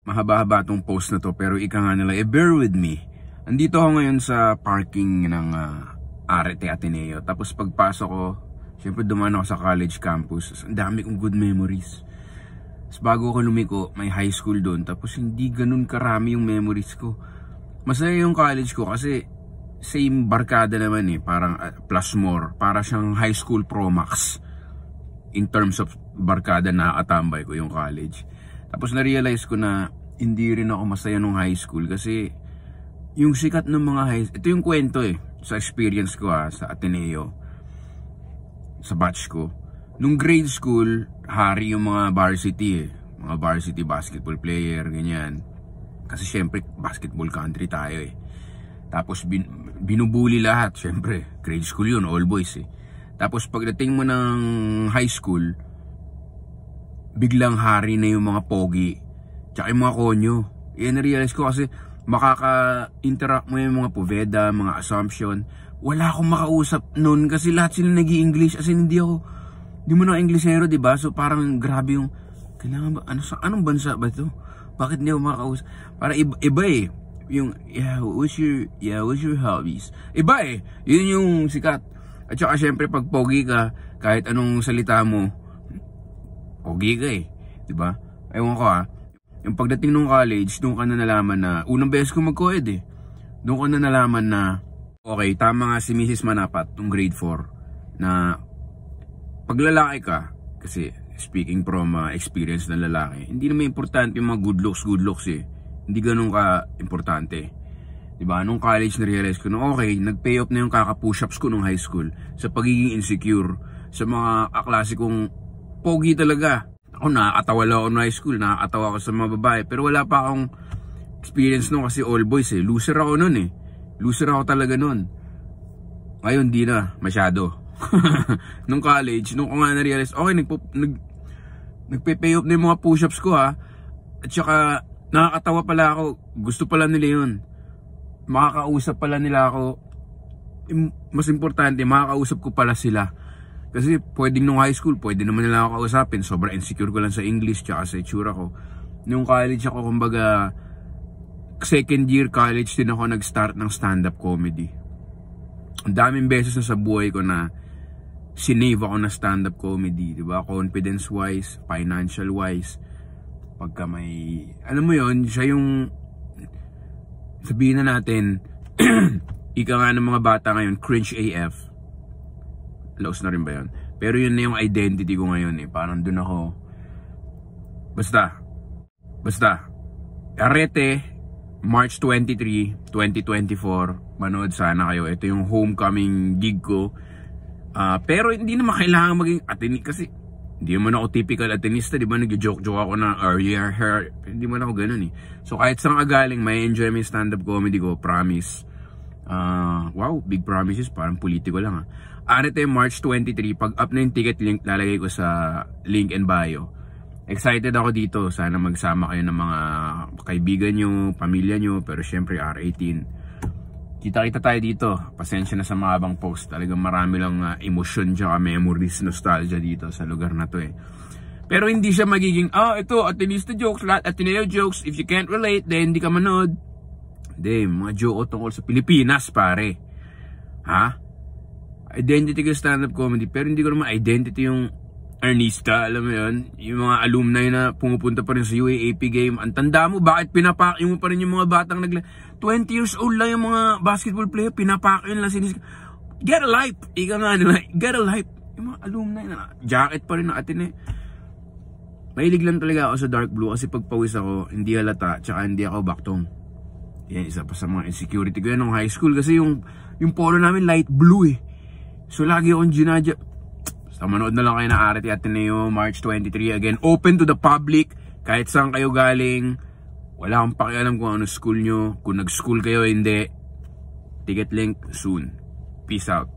Mahaba-haba tong post na to, pero ika nga nila, bear with me. Andito ako ngayon sa parking ng Arete Ateneo. Tapos pagpasok ko, syempre dumaan ako sa college campus. Ang dami kong good memories. Tapos bago ako lumiko, may high school doon. Tapos hindi ganun karami yung memories ko. Masaya yung college ko kasi same barkada naman parang plus more. Para siyang high school Pro Max. In terms of barkada na atambay ko yung college. Tapos na-realize ko na hindi rin ako masaya nung high school kasi yung sikat ng mga high school, ito yung kwento sa experience ko sa Ateneo, sa batch ko. Nung grade school, hari yung mga varsity mga varsity basketball player, ganyan. Kasi syempre basketball country tayo Tapos binubuli lahat, syempre grade school yun, all boys Tapos pagdating mo ng high school, biglang hari na yung mga pogi tsaka yung mga konyo. Na-realize ko kasi makaka-interact mo yung mga Poveda, mga Assumption. Wala akong makausap noon kasi lahat sila nag-i-English. As in, hindi mo na Englishero, diba? So parang grabe yung, kailangan ba, anong bansa ba ito? Bakit hindi ako makausap? Para iba yung, what's your hobbies? Iba yun yung sikat. At saka syempre pag pogi ka, kahit anong salita mo, pogi ka diba? Ewan ko yung pagdating nung college, doon ka na nalaman na, unang beses ko mag-co-ed doon ka na nalaman na, okay, tama nga si Mrs. Manapat, nung grade 4, na pag lalaki ka, kasi speaking from experience ng lalaki, hindi naman importante yung mga good looks hindi ganun ka importante. Diba? Nung college na-realize ko na okay, nag-pay off na yung kaka-push-ups ko nung high school sa pagiging insecure sa mga kaklase kong pogi talaga. Ako nakakatawa lang ako no high school, nakakatawa ako sa mga babae, pero wala pa akong experience nung kasi all boys Loser ako nun Loser ako talaga nun. Ngayon di na, masyado. Nung college, nung ko nga na-realize, okay, nagpe-pay off na yung mga push-ups ko At saka, nakakatawa pala ako, gusto pala nila yun. Makakausap pala nila ako. Mas importante, makakausap ko pala sila. Kasi pwedeng nung high school, pwede naman nila ako kausapin. Sobrang insecure ko lang sa English tsaka sa itsura ko. Nung college ako, kumbaga, second year college din ako nag-start ng stand-up comedy. Ang daming beses na sa buhay ko na sinave ako na stand-up comedy. Diba? Confidence-wise, financial-wise. Pagka may, alam mo yon, siya yung, sabihin na natin, ika nga ng mga bata ngayon, cringe AF. Laos na rin ba yun? Pero yun na yung identity ko ngayon Parang dun ako. Basta. Arete, March 23, 2024. Manood sana kayo. Ito yung homecoming gig ko. Pero hindi naman kailangan maging Ateneo. Kasi hindi naman ako typical Atenista. Diba nag-joke-joke ako na hair. Hindi naman ako ganun So kahit saan ka galing, may enjoy mo yung stand-up comedy ko. Promise. Wow, big promises. Parang politiko lang Arete, March 23, pag-up na yung ticket link, lalagay ko sa link and bio. Excited ako dito. Sana magsama kayo ng mga kaibigan nyo, pamilya nyo, pero syempre R18. Kita-kita tayo dito. Pasensya na sa mahabang post. Talagang marami lang emosyon tsaka memories, nostalgia dito sa lugar na to Pero hindi siya magiging, ito, Atenista jokes, lahat Ateneo jokes. If you can't relate, then hindi ka manood. Hindi, mga joke tungkol sa Pilipinas, pare. Identity ko stand-up comedy, pero hindi ko naman identity yung Ernista, alam mo yun? Yung mga alumni na pumupunta pa rin sa UAAP game. Ang tanda mo, bakit pinapakyo mo pa rin yung mga batang 20 years old lang yung mga basketball player, pinapakyo lang get a life! Ika nga nila, get a life! Yung mga alumni na jacket pa rin na Ateneo. Mahilig lang talaga ako sa dark blue kasi pag pawis ako, hindi halata, tsaka hindi ako baktong. Yan, isa pa sa mga insecurity ko yan nung high school kasi yung polo namin light blue So lagi akong ginadya. Basta manood na lang kayo na Arete Ateneo, March 23. Again, open to the public. Kahit saan kayo galing. Wala akong pakialam kung ano school nyo. Kung nag-school kayo, hindi. Ticket link soon. Peace out.